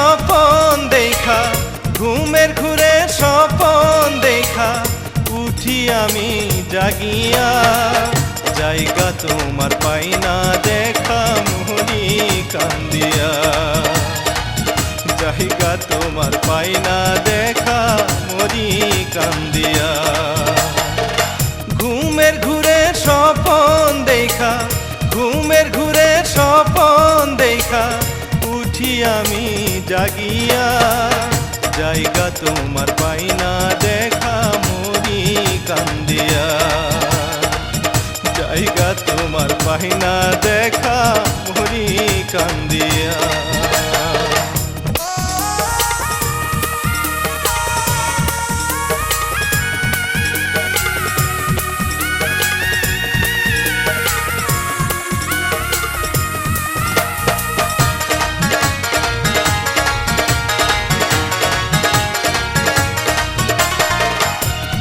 স্বপন দেখা, ঘুমের ঘুরে স্বপন দেখা, উঠি আমি জাগিয়া, জায়গা তোমার পাই না দেখা, মরি কান্দিয়া। জায়গা তোমার পাই না দেখা, মরি কান্দিয়া। ঘুমের ঘুরে স্বপন দেখা, ঘুমের ঘুরে স্বপন দেখা, উঠি আমি জাগিয়া, জায়গা তোমার পাই না দেখা, মরি কান্দিয়া। জায়গা তোমার পাই না দেখা, মরি কান্দিয়া।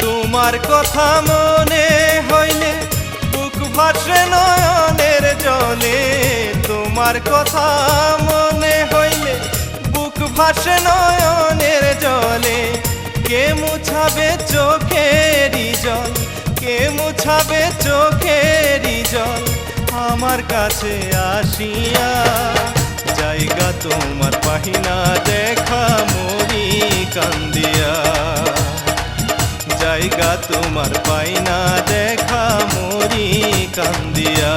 তোমার কথা মনে হইলে বুক ভাসে নয়নের জলে, তোমার কথা মনে হইলে বুক ভাসে নয়নের জলে। কে মুছাবে চোখেরই জল, কে মুছাবে চোখেরই জল, আমার কাছে আসিয়া, জায়গা তোমার পাই না দেখা, মরি কান্দিয়া। জায়গা তোমার পাই না দেখা, মরি কান্দিয়া।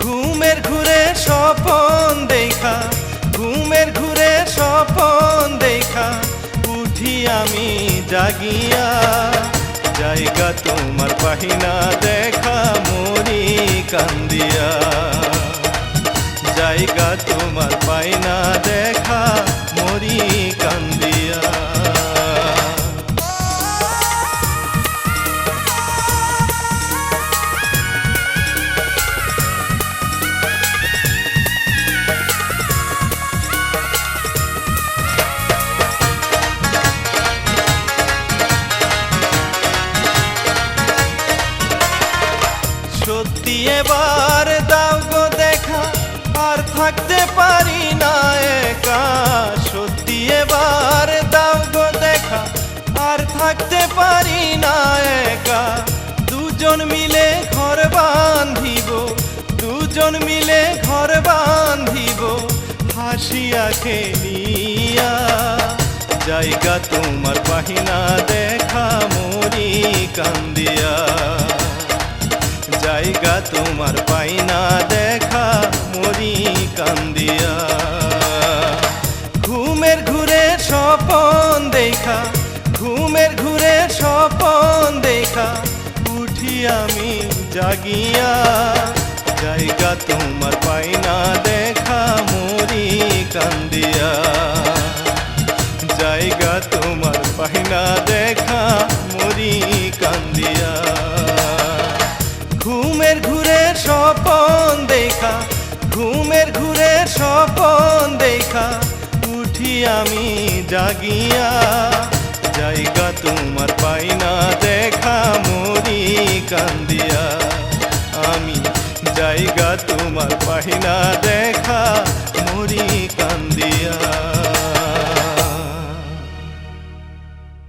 ঘুমের ঘুরে স্বপন দেখা, ঘুমের ঘুরে স্বপন দেখা, উঠি আমি জাগিয়া, জায়গা তোমার পাই না দেখা, মরি কান্দিয়া। জায়গা তোমার পাই না দেখা, মরি কান্দিয়া। সত্যি এবার দাও গো দেখা, আর থাকতে পারি না একা। সত্যি এবার দাও গো দেখা, আর থাকতে পারি না একা। দুজন মিলে ঘর বাঁধিব, দুজন মিলে ঘর বাঁধিব, হাসিয়া খেলিয়া। জায়গা তোমার পাই না দেখা, মরি কান্দিয়া। জায়গা তোমার পাই না দেখা, মরি কান্দিয়া। ঘুমের ঘুরে স্বপন দেখা, ঘুমের ঘুরে স্বপন দেখা, উঠি আমি জাগিয়া, জায়গা তোমার পাই না দেখা, মরি কান্দিয়া। জায়গা তোমার পাই না দেখা, মরি কান্দিয়া। ঘুমের ঘুরে স্বপন দেখা, ঘুমের ঘুরে স্বপন দেখা, উঠি আমি জাগিয়া, জায়গা তোমার পাই না দেখা, মরি কান্দিয়া। আমি জায়গা তোমার পাই না দেখা,